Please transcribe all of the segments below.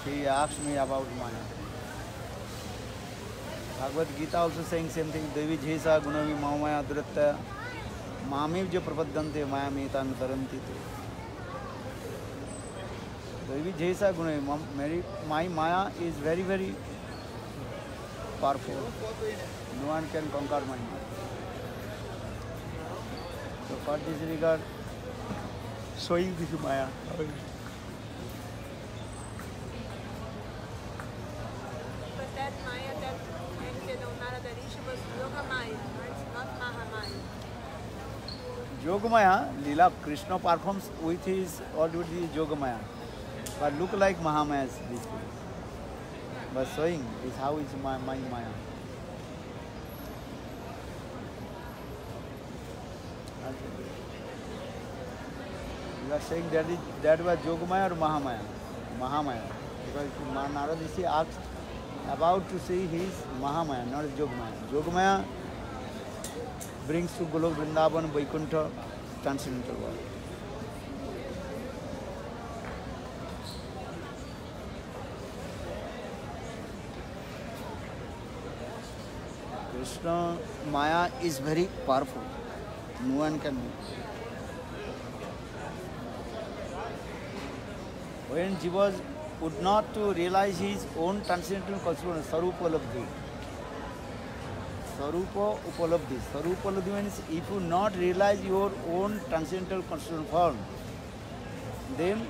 She asked me about Maya. Bhagavad Gita also saying same thing. Devi Jhesa Gunavi Mamaya Duratta Mamiv Jo Prapadante Maya Metan Taranti. Devi Jhesa Gunavi, my Maya is very, very powerful. No one can conquer my Maya. So for this regard, showing this Maya. Yogamaya, Leela, Krishna performs with his already Yogamaya, but look like Mahamayas these people. But showing is how is my Maya. You are saying that was Yogamaya or Mahamaya? Mahamaya. Because Narada Rishi asked about to see his Mahamaya, not Yogamaya. Yogamaya brings to Golok Vrindavan, Vaikuntha, transcendental world. Krishna Maya is very powerful. No one can move. When Jiva would not to realize his own transcendental constitution, Sarupa Labdhi. Sarupa Upalabdhi. Sarupa Upalabdhi means if you not realize your own transcendental constitutional form, then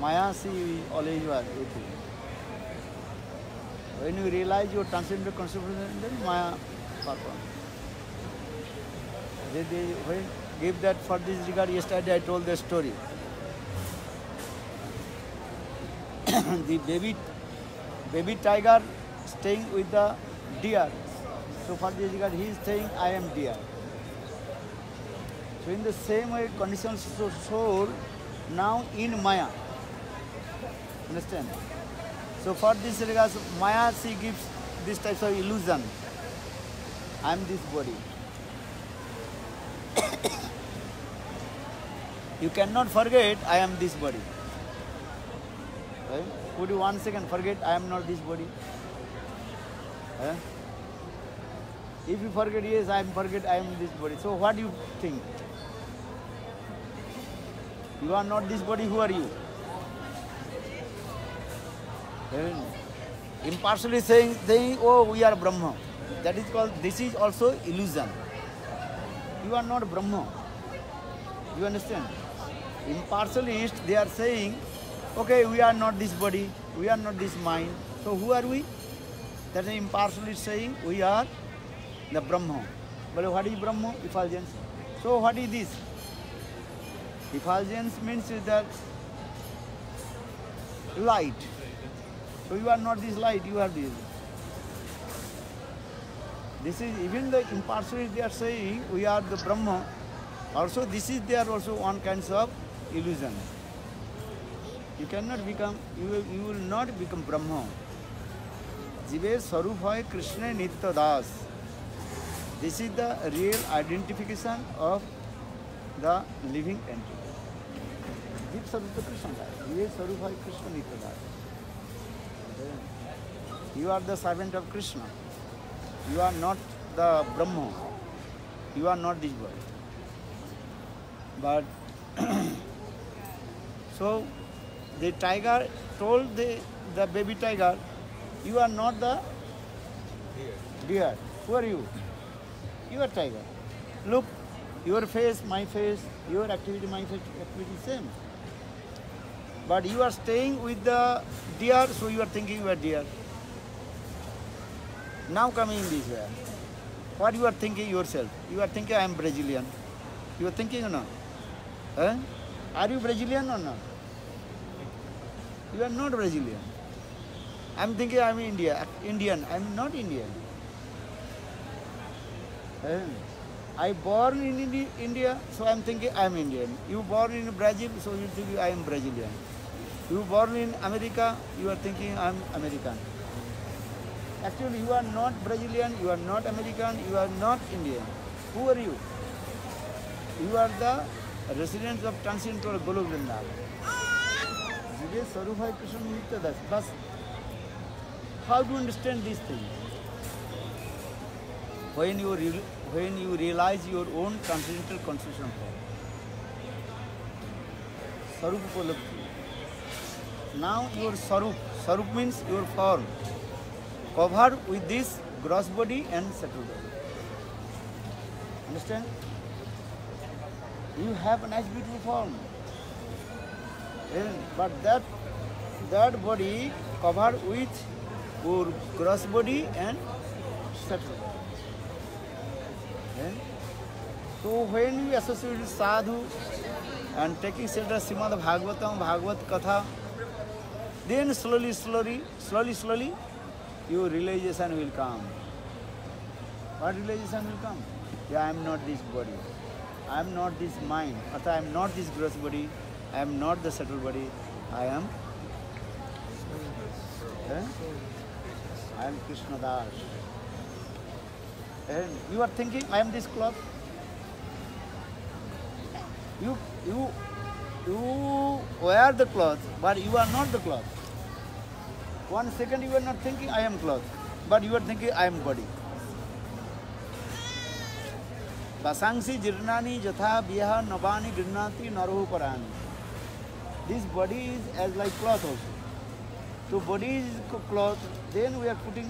Maya see always was with you. When you realize your transcendental constitutional, then Maya performs. When give that for this regard, yesterday I told the story. The baby tiger staying with the deer. So for this regard, he is saying, I am deer. So in the same way, conditions soul now in Maya. Understand? So for this regard, Maya, she gives this type of illusion. I am this body. You cannot forget, I am this body. Right? Would you 1 second forget, I am not this body? If you forget, yes, I am this body. So what do you think? You are not this body, who are you? Impartially saying, oh, we are Brahma. That is called, this is also illusion. You are not Brahma. You understand? Impartialists, they are saying, okay, we are not this body, we are not this mind. So who are we? That is impartialist saying, we are the Brahma. But what is Brahma? Effulgence. So what is this? Effulgence means that light. So you are not this light, you are this. This is even the impartiality they are saying, we are the Brahma. Also this is there also one kind of illusion. You cannot become, you will not become Brahma. Jive Sarup hoy Krishna Nitya Das. This is the real identification of the living entity. Jiv Sarup Krishna Das. Jive Sarup hoy Krishna Nitya Das. You are the servant of Krishna. You are not the Brahma. You are not this body. But so the tiger told the baby tiger, you are not the deer. Who are you? You are tiger. Look, your face, my face, your activity, my activity, same. But you are staying with the deer, so you are thinking you are deer. Now coming in this way, what you are thinking yourself? You are thinking I am Brazilian. You are thinking or not? Are you Brazilian or not? You are not Brazilian. I am thinking I am Indian. I am not Indian. I born in India, so I am thinking I am Indian. You born in Brazil, so you think I am Brazilian. You born in America, you are thinking I am American. Actually, you are not Brazilian, you are not American, you are not Indian. Who are you? You are the residents of transcendental Golok Vrindavan. Today Sarup Hai Krishna Nitya Das. But how to understand these things? When you realize your own transcendental constitution form. Sarup Upalabdhi. Now your Sarup means your form, covered with this gross body and subtle body. Understand? You have a nice beautiful form. But that body covered with your gross body and subtle body. So when we associate with sadhu and taking shelter of Srimad Bhagavatam, Bhagavad Katha, then slowly, your realization will come. What realization will come? Yeah, I am not this body. I am not this mind. I am not this gross body. I am not the subtle body. I am Krishna Das. And you are thinking, I am this cloth. You wear the cloth, but you are not the cloth. 1 second you are not thinking, I am cloth, but you are thinking, I am body. Basangsi jirnani jatha biha nabani girnati narohu parani. This body is as like cloth also. So body is cloth, then we are putting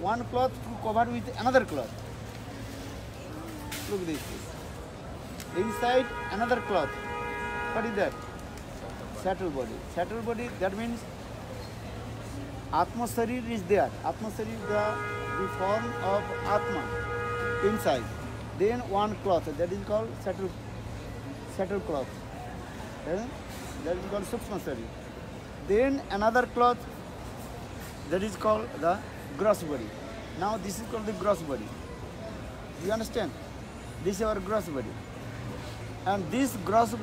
one cloth to cover with another cloth. Look at this. Inside another cloth. What is that? Subtle body. Subtle body, that means Atma Sarir is there. Atma Sarir is the form of Atma inside. Then one cloth, that is called subtle cloth. That is called Sukshma Sarir. Then another cloth, that is called the gross body. Now this is called the gross body. Do you understand? This is our gross body. And this gross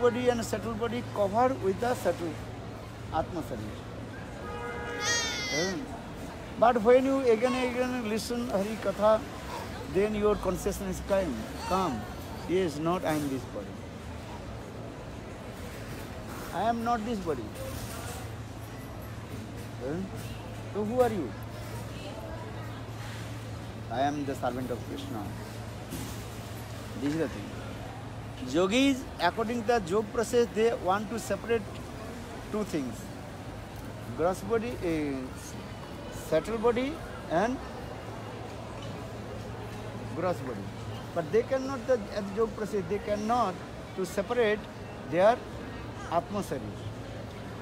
body and subtle body covered with the subtle Atma Sarir. But when you again listen Hari Katha, then your consciousness come. Yes, not I am this body. I am not this body. So who are you? I am the servant of Krishna. This is the thing. Yogis, according to the yoga process, they want to separate two things. Gross body, subtle body and gross body. But they cannot, at the yoga process, they cannot to separate their Atma Sarir.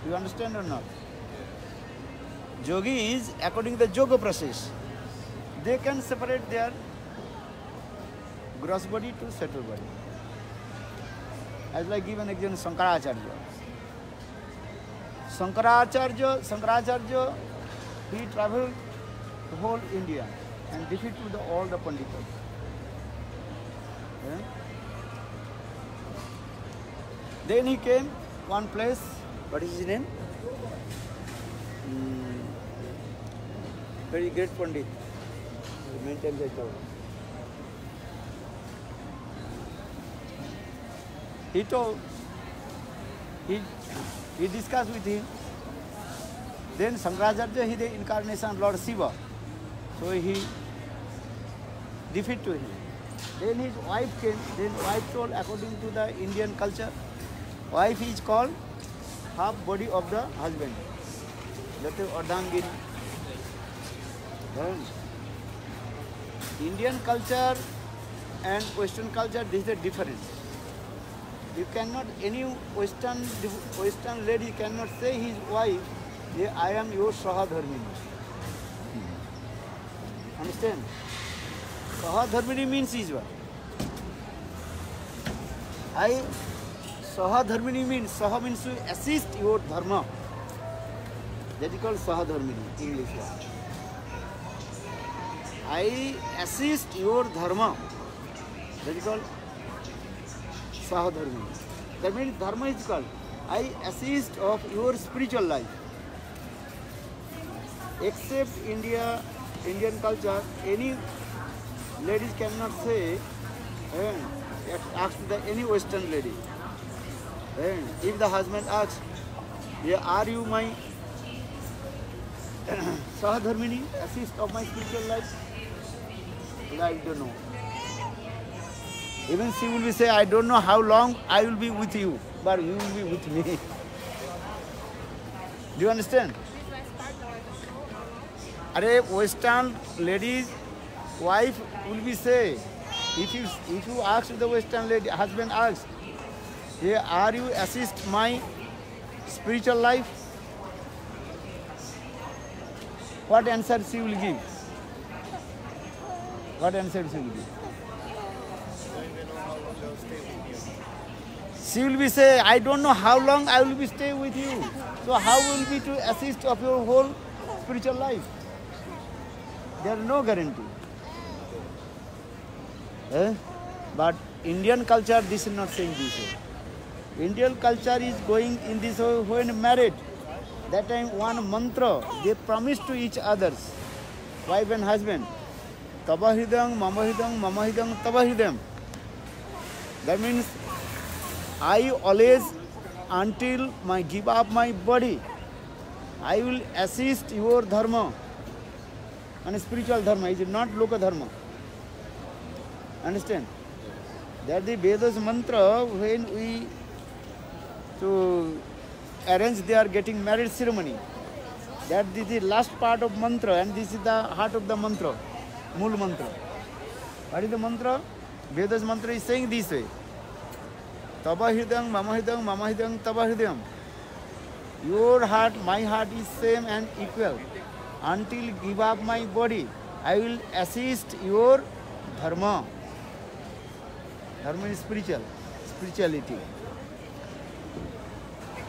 Do you understand or not? Yogis, according to the yoga process, they can separate their gross body to subtle body. As like give an example, Shankaracharya, he traveled the whole India and defeated all the Panditas. Then he came one place, what is his name? Very great Pandit. Many times I told. He told, he discussed with him. Then Shankaracharya, he the incarnation of Lord Shiva. So he defeated to him. Then his wife came. Then wife told, according to the Indian culture, wife is called half body of the husband. That is Ardhangini. Indian culture and Western culture, this is the difference. You cannot, any Western lady cannot say his wife, I am your Sahadharmini. Understand? Sahadharmini means is what? Sahadharmini means, Saha means to assist your dharma. That is called Sahadharmini, English word. I assist your dharma. That is called Sahadharmini. That means dharma is called, I assist of your spiritual life. Except Indian culture, any ladies cannot say, ask any Western lady. If the husband asks, Yeah, are you my Sahadharmini, assist of my spiritual life? I don't know. Even she will be say, I don't know how long I will be with you, but you will be with me. Do you understand? Are Western ladies, wife will be say, if you ask the Western lady, husband asks, yeah, are you assist my spiritual life? What answer she will give? What answer she will give? She will be say, I don't know how long I will be stay with you. So how will be to assist of your whole spiritual life? There is no guarantee. But Indian culture, this is not saying this way. Indian culture is going in this way when married. That time one mantra, they promise to each others, wife and husband. Tabahidam, mamahidam, mamahidam, tabahidam. That means I always, until I give up my body, I will assist your dharma. And spiritual dharma, it is not loka dharma. Understand? That the Vedas mantra, when we to arrange their getting marriage ceremony, that is the last part of mantra and this is the heart of the mantra, Mool mantra. What is the mantra? Vedas mantra is saying this way. Tabahidam, mamahidam, mamahidam, tabahidam. Your heart, my heart is same and equal. Until give up my body, I will assist your dharma. Dharma is spirituality.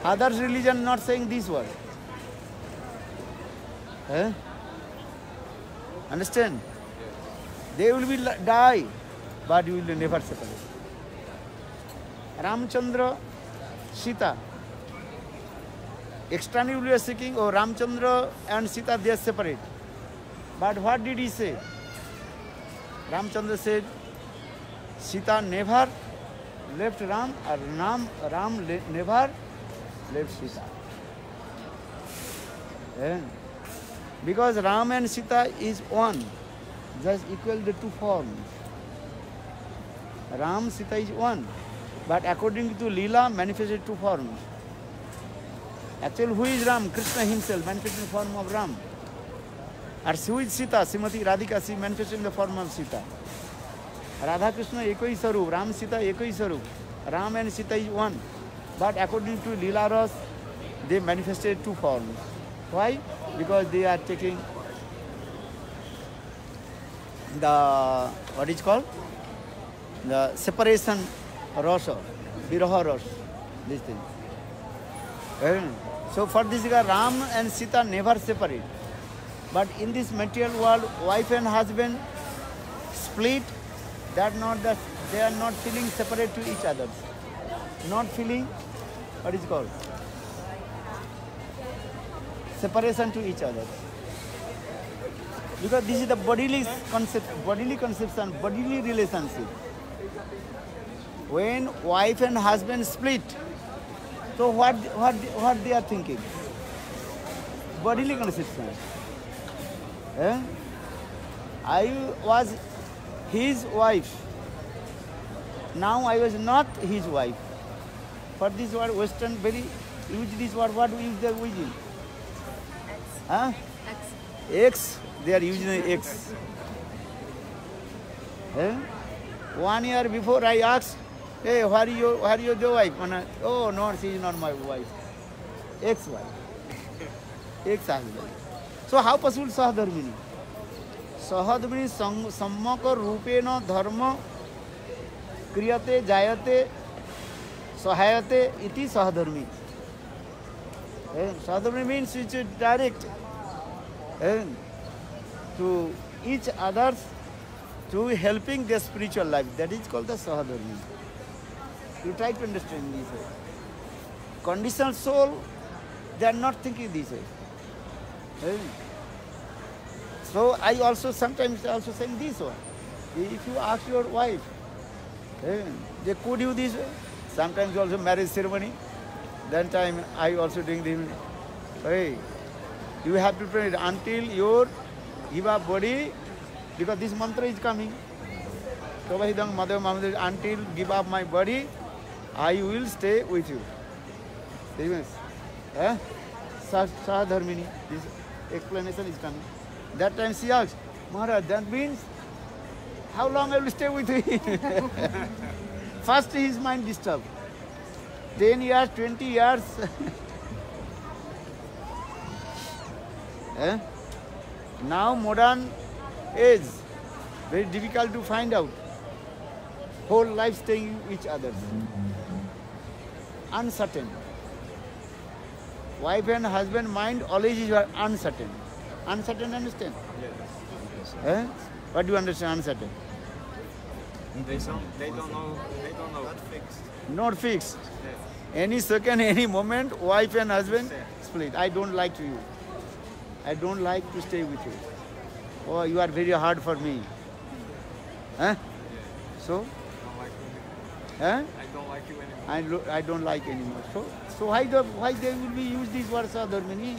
Others religion not saying this word. Understand? They will be die, but you will never separate. Ramchandra, Sita. Externally we are seeking, oh, Ramchandra and Sita, they are separate. But what did he say? Ramchandra said, Sita never left Ram, or Ram never left Sita. Because Ram and Sita is one, just equal the two forms. Ram, Sita is one, but according to Leela, manifested two forms. Actually, who is Ram? Krishna himself, manifesting the form of Ram. And who is Sita? Srimati Radhika, she manifesting the form of Sita. Radha Krishna ekoi sarup, Ram Sita ekoi sarup. Ram and Sita is one. But according to Leela Ras, they manifested two forms. Why? Because they are taking the, what is called? The separation rasa, viraha rasa, this thing. So for this guy, Ram and Sita never separate. But in this material world, wife and husband split, that not that they are not feeling separate to each other. Not feeling, what is called? Separation to each other. Because this is the bodily conception, bodily relationship. When wife and husband split, so what they are thinking? Bodily conception. I was his wife. Now I was not his wife. For this word, Western very use this word. What is the using? Huh? X. They are using X. 1 year before I asked, hey, where are your wife? Oh no, she is not my wife. Ex-wife. Ex-husband. So how possible Sahadharmini? Sahadharmini sammaka rupena dharma kriyate jayate sahayate iti Sahadharmini. Sahadharmini means which is direct to each others to helping their spiritual life. That is called the Sahadharmini. You try to understand this way. Conditional soul, they are not thinking this way. So I also sometimes saying this one. If you ask your wife, they could do this way. Sometimes also marriage ceremony, Then time I also doing the, hey, you have to pray until your give up body, because this mantra is coming. Tobahidang Madhav Mahamudra, until give up my body, I will stay with you. Eh? Sahadharmini, this explanation is coming. That time she asked, Maharaj, that means how long I will stay with you? First his mind disturbed. 10 years, 20 years. Eh? Now modern age, very difficult to find out. Whole life staying with each other. Uncertain. Wife and husband mind always is uncertain. Uncertain, understand? Yes. Eh? What do you understand uncertain? They don't know. Not fixed. Not fixed. Yes. Any second, any moment, wife and husband split. I don't like you. I don't like to stay with you. Oh, you are very hard for me. Huh? So? Don't like you. Huh? I don't like you anymore. I don't like anymore. So why they will be use these words Dharmini?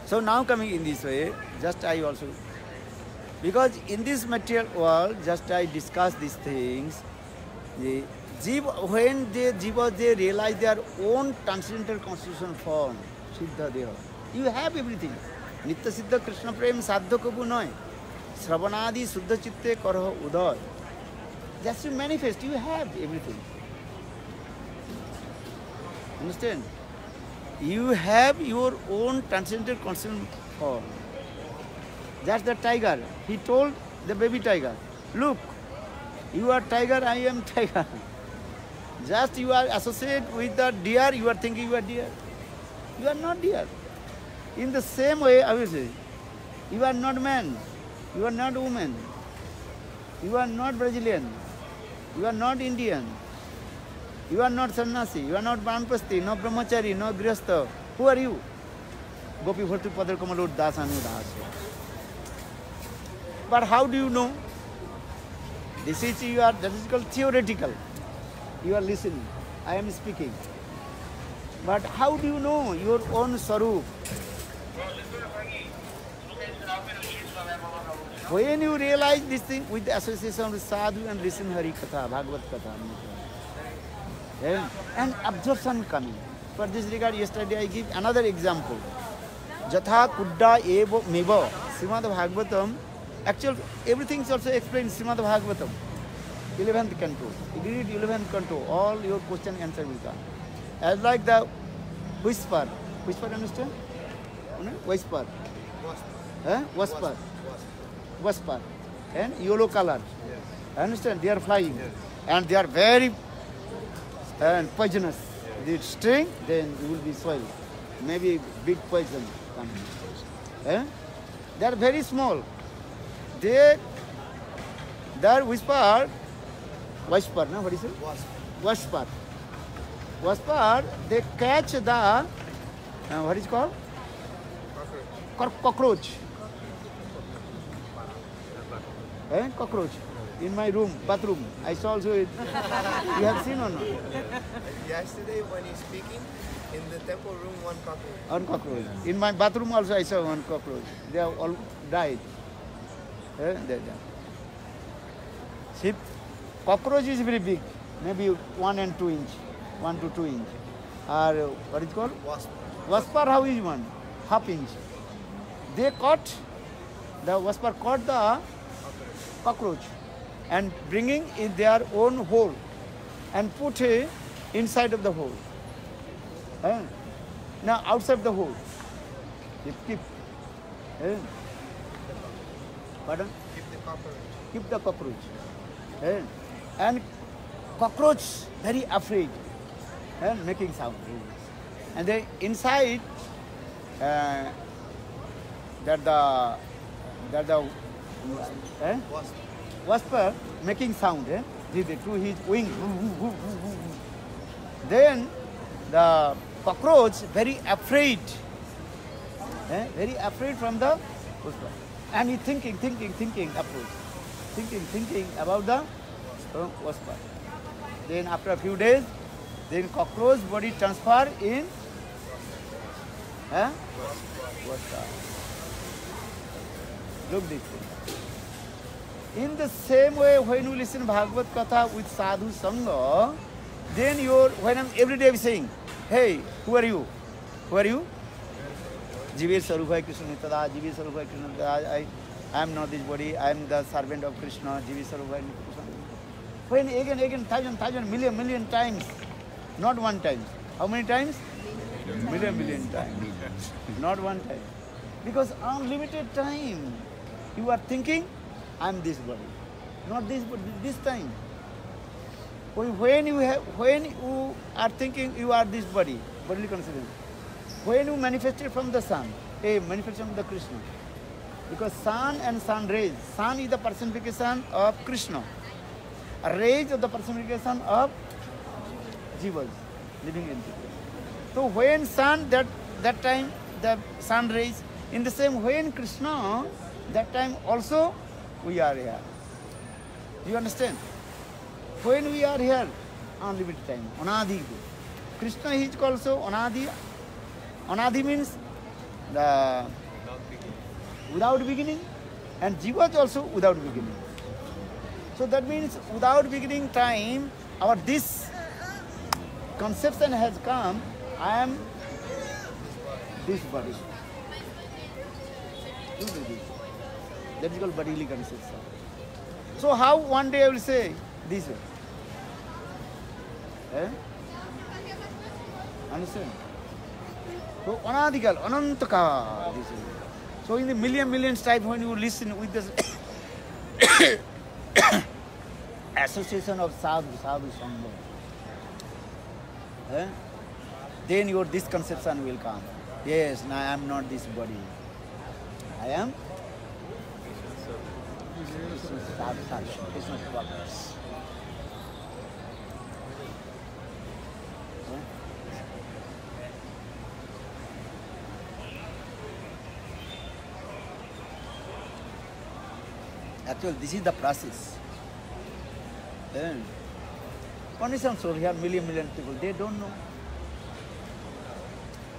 So now coming in this way, just I also, because in this material world, just I discuss these things. The when they realize their own transcendental constitutional form, Siddha Deha, you have everything. Nitya Siddha Krishna Prem Sadhya Kabu Noy, Sravanadi Suddha Chitte Karaha Uday. Just to manifest, you have everything. Understand? You have your own transcendental constitutional form. That's the tiger. He told the baby tiger, look, you are tiger, I am tiger. Just you are associated with the deer, you are thinking you are deer. You are not deer. In the same way, I will say, you are not man, you are not woman, you are not Brazilian, you are not Indian, you are not sannyasi, you are not Banpasti, no brahmachari, no grihastha. Who are you? Gopi Bhartu Padar Kamalur Das Anu Das. But how do you know? This is that is called theoretical. You are listening. I am speaking. But how do you know your own Sarup? When you realize this thing with the association with Sadhu and listen Hari Katha, Bhagavad Katha, and absorption coming. For this regard, yesterday I give another example. Jatha Kudda Evo Meva, Srimad Bhagavatam. Actually, everything is also explained in Srimad Bhagavatam. 11th canto. You read 11th canto, all your question answer will come. As like the whisper. Whisper, understand? Whisper. Whisper. Whisper. And yellow color. Yes. Understand? They are flying. Yes. And they are very poisonous. Yes. They sting, then you will be swallowed. Maybe big poison coming. They are very small. Their whisper, no, what is it? Whisper. Whisper, they catch the, what is it called? Cockroach. Cockroach. In my room, bathroom. I saw also it. You have seen or not? Yesterday when he's speaking, in the temple room, one cockroach. One cockroach. In my bathroom also I saw one cockroach. They have all died. They died. See, cockroach is very big, maybe 1 and 2 inch, 1 to 2 inch. Or what is it called? Wasp. Whisper, how is one? Half inch. They caught, the whisper caught the cockroach and bringing in their own hole and put it inside of the hole. Now outside the hole, they keep. Pardon? Keep the cockroach. Keep the cockroach. And cockroach very afraid and making sound. And then inside that the Wasp. whisper making sound through his wing. Then the cockroach very afraid from the whisper. And he thinking approach. Thinking about the whisper. Then after a few days, Then cockroach body transfer in water. Look this thing. In the same way, when you listen Bhagavad Katha with Sadhu Sangha, then when I'm every day saying, hey, who are you? Who are you? Jive Sarubhai Krishna Nitada, Jive Sarubhai Krishna Nitada, I am not this body, I am the servant of Krishna, Jive Sarubhai Krishna. When again, thousand, million times, not one time. How many times? Million times. Not one time. Because unlimited time, you are thinking, I am this body. Not this body, this time. When you are thinking you are this body, bodily consciousness. When you manifested from the sun, manifested from the Krishna. Because sun and sun rays, sun is the personification of Krishna. A rays of the personification of jivas, living entities. So when sun, that time the sun rays, in the same way in Krishna, that time also we are here. Do you understand? When we are here, unlimited time, Anadi. Krishna is also Anadi. Anadi means the without beginning, and Jiva is also without beginning. So that means without beginning time, our this conception has come, I am this body. That is called bodily conception. So how one day I will say this way? Understand? So anadikal, anantaka, this way. So in the millions type when you listen with this association of sadhu sangha, then your this conception will come. Yes, now I am not this body. I am Krishna's workers. Actually, this is the process. Condition soul here, million people, they don't know.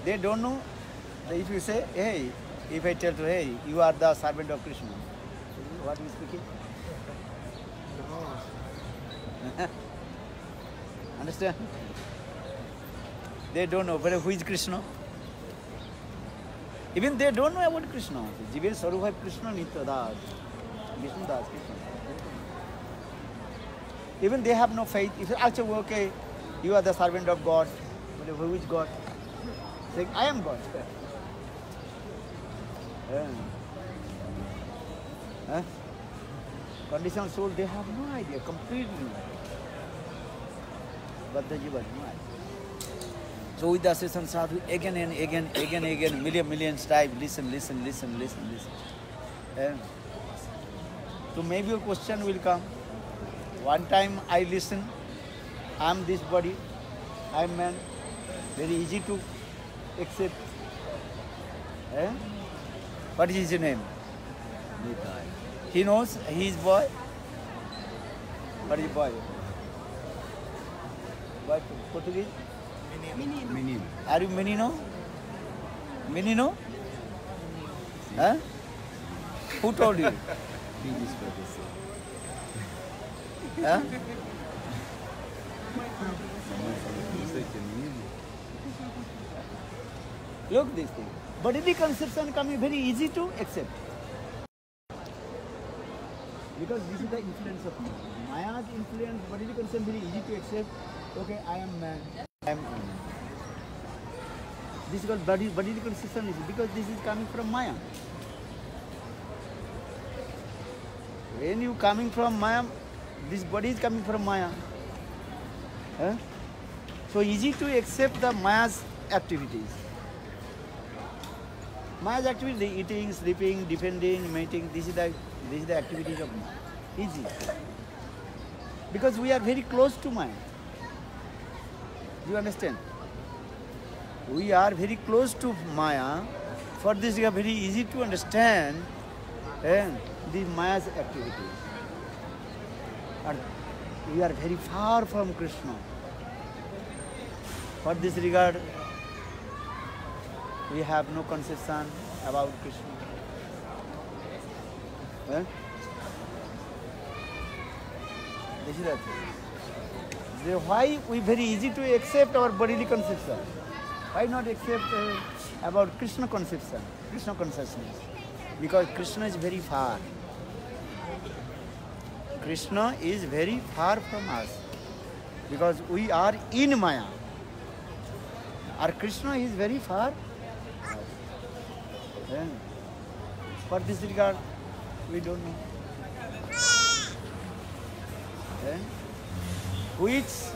They don't know. If you say, hey, if I tell you, hey, you are the servant of Krishna, what are you speaking? Understand? They don't know, but who is Krishna? Even they don't know about Krishna. Jive Sarubhai Krishna Nityadas. Vishnu Das Krishna. Even they have no faith. If you actually, okay, you are the servant of God, but who is God? Saying, I am God. Conditional soul, they have no idea, completely no idea. But the jiva, no idea. So with the session sadhu, again and again, millions type, listen. So maybe your question will come. One time I listen, I am this body, I am man, very easy to accept. What is his name? He knows he is boy. What is boy? Boy Portuguese? Menino. Are you Menino? Menino? Huh? Who told you? Huh? Look this thing. Bodily conception can be very easy to accept. Because this is the influence of Maya. Maya's influence, bodily conception very easy to accept. Okay, I am man, I am woman. This is called bodily conception is because this is coming from Maya. When you coming from Maya, this body is coming from Maya. So easy to accept the Maya's activities. Maya's activities, eating, sleeping, defending, mating, this is the activities of Maya. Easy. Because we are very close to Maya. Do you understand? We are very close to Maya. For this we are very easy to understand the Maya's activities. And we are very far from Krishna. For this regard, we have no conception about Krishna. Well, this is that. Why we very easy to accept our bodily conception? Why not accept about Krishna conception, Krishna consciousness? Because Krishna is very far. Krishna is very far from us. Because we are in Maya. Our Krishna is very far. Then, for this regard, we don't know. Then, which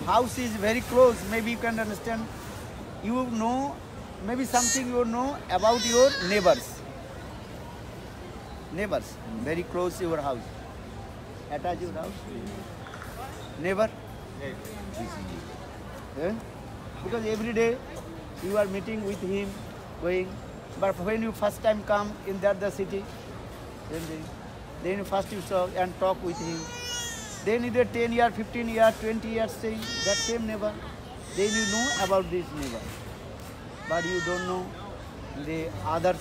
house is very close, maybe you can understand. You know, maybe something you know about your neighbors. Neighbors, very close to your house. Attach your house. Neighbor? Yeah? Because every day you are meeting with him, going. But when you first time come in the city, then first you saw and talk with him. Then either 10 years, 15 years, 20 years staying, that same neighbor. Then you know about this neighbor. But you don't know the other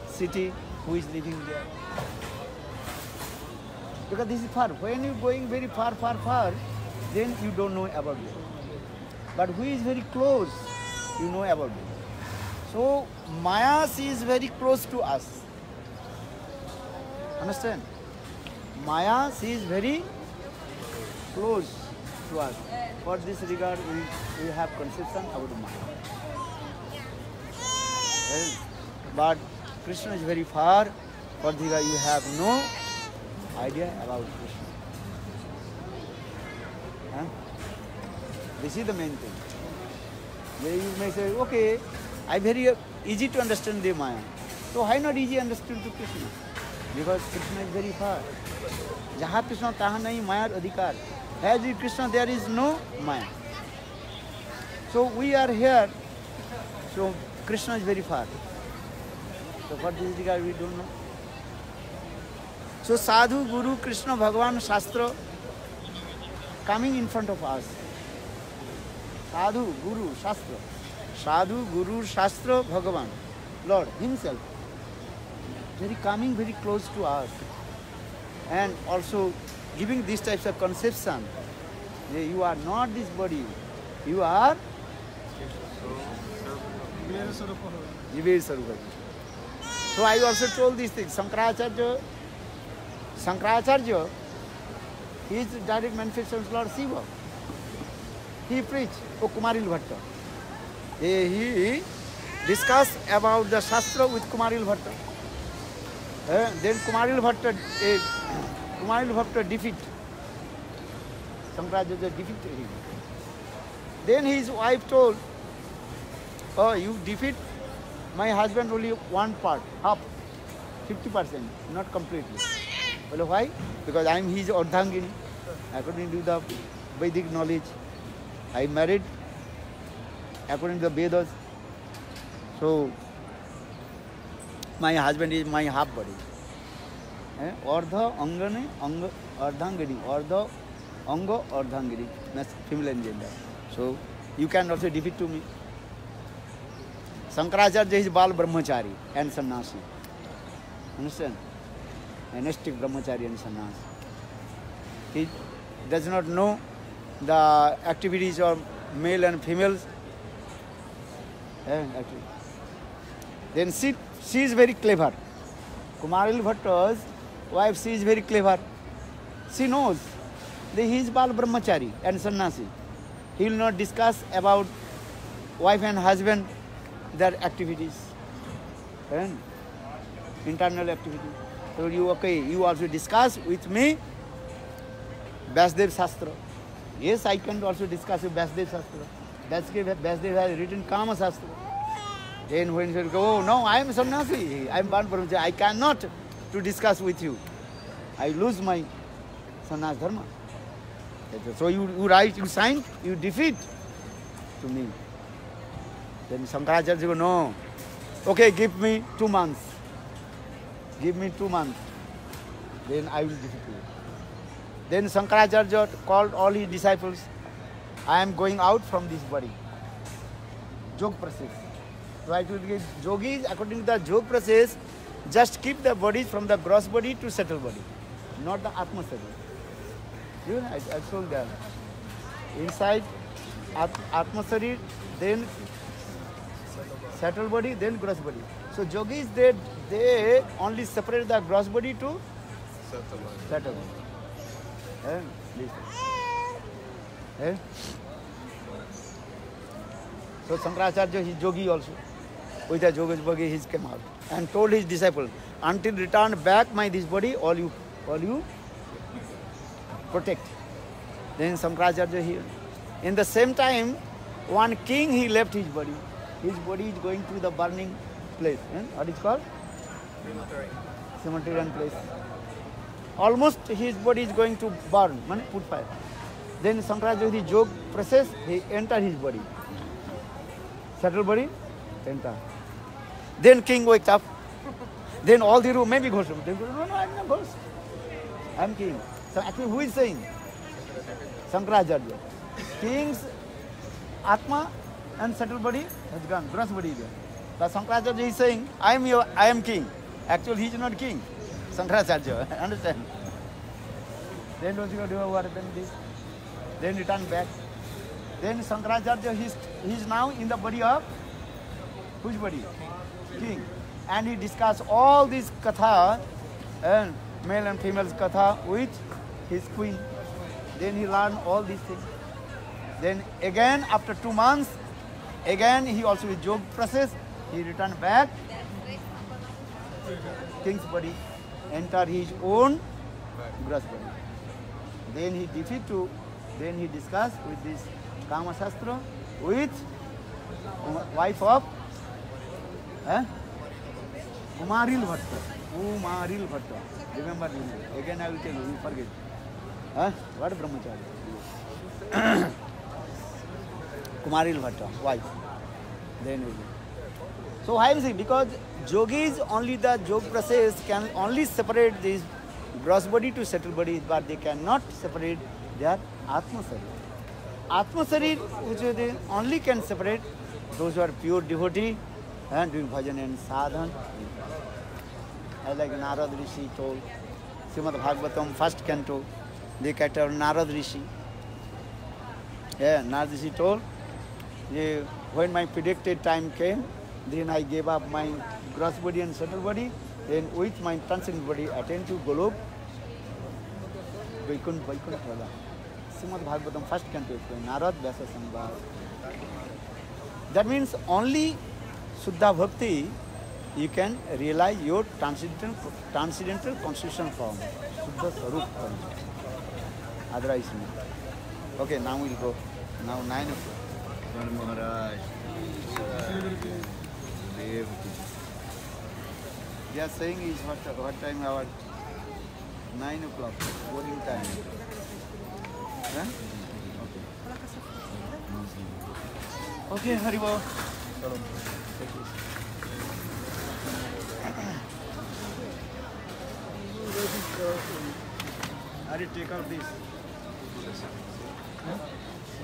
city who is living there. Because this is far. When you are going very far, then you don't know about it. But who is very close, you know about it. So, Maya is very close to us. Understand? Maya is very close to us. For this regard, we have conception about Maya. Yes. But Krishna is very far. For this regard, you have no idea about Krishna. Huh? This is the main thing. Where you may say, okay, I very easy to understand the Maya. So why not easy understood to Krishna? Because Krishna is very far. Jaha Krishna taha nahi Maya adhikar. As in Krishna there is no Maya. So we are here. So Krishna is very far. So for this regard we don't know. So Sadhu, Guru, Krishna, Bhagavan, Shastra coming in front of us. Sadhu, Guru, Shastra. Sadhu, Guru, Shastra, Bhagavan, Lord Himself. Very coming very close to us. And also giving these types of conception. You are not this body. You are Jiver Sarupa. So I also told these things. Shankaracharya, his direct manifestation of Lord Shiva. He preached, Kumaril Bhatta. He discussed about the Shastra with Kumaril Bhatta. Then Kumaril Bhatta defeat. Shankaracharya defeated him. Then his wife told, oh, you defeat my husband only one part, half, 50%, not completely. Well, why? Because I am his Ardhangini. According to the Vedic knowledge, I married according to the Vedas. So, my husband is my half body. Ardha Angani, Ardhangini, Ardha Anga Ardhangini, female and gender. So, you can also defeat to me. Shankaracharya is Bal Brahmachari and Sannyasi. Understand? Anastic Brahmachari and Sannyasi. He does not know the activities of male and females. Then she is very clever. Kumaril Bhatta's wife, she is very clever. She knows that he is Bal Brahmachari and Sannyasi. He will not discuss about wife and husband, their activities, and internal activities. So you also discuss with me Vyasdev Shastra. Yes, I can also discuss with Vyasdev Shastra. Vyasdev has written Kama Shastra. Then when you go, oh, no, I am sannyasi, I am Bal Brahmachari, I cannot to discuss with you. I lose my sannyas dharma. So you write, you sign, you defeat to me. Then Shankaracharya go, no. Okay, give me 2 months. Give me 2 months. Then I will defeat you. Then Shankaracharya called all his disciples. I am going out from this body. Yoga process. So I told you, yogis, according to the yoga process, just keep the body from the gross body to subtle body, not the Atma Sarira. You know, I told that. Inside Atma Sarira, then subtle body, then gross body. So yogis, they only separate the gross body to subtle body. So Shankaracharya, he is yogi also. With a yogi's body, he came out and told his disciple, until return back my this body, all you protect. Then Shankaracharya, he, in the same time, one king, he left his body. His body is going to the burning place. What is called? Cemetery place. Almost his body is going to burn, put fire. Then Shankaracharya, the yoga process, he enter his body. Subtle body, enter. Then king wakes up. Then all the room, maybe ghost. They go, no, I'm not ghost. I'm king. So actually, who is saying? Shankaracharya. King's Atma and subtle body has gone. Gross body is there. The Shankaracharya is saying, I am king. Actually, he is not king. Shankaracharya, understand? Then don't you do what happened this? Then return back. Then Shankaracharya, he is now in the body of whose body? King. And he discussed all these katha, and male and female katha with his queen. Then he learned all these things. Then again, after 2 months, again he also with yoga process, he returned back, king's body, enter his own gross body. Then he then he discussed with this Kama Shastra with wife of Kumaril Bhatta. Remember this. Again I will tell you, you forget. What brahmacharya? Kumaril Bhatta, wife. Then we do. So why is it? Because yogis, only the yoga process can only separate this gross body to subtle body, but they cannot separate their Atma Sarira. Atma Sarira, which they only can separate those who are pure devotee and doing bhajan and sadhan. As like Narad Rishi told, Srimad Bhagavatam, first canto, the character of Narad Rishi. Yeah, Narad Rishi told, when my predicted time came, then I gave up my gross body and subtle body, then with my transcendent body attained to Golok, Vaikuntha Vada. Srimad Bhagavatam, first canto, Narad Vyasa Samvad. That means only Suddha Bhakti, you can realize your transcendental constitutional form, Suddha Sarup form. Otherwise, no. Okay, now we'll go. Now 9 o'clock. Maharaj. They are saying is what time our 9 o'clock, boarding time. Huh? Okay, Haribo. Hari, take out this.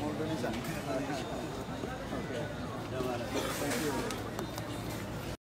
More donation. Okay. Thank you.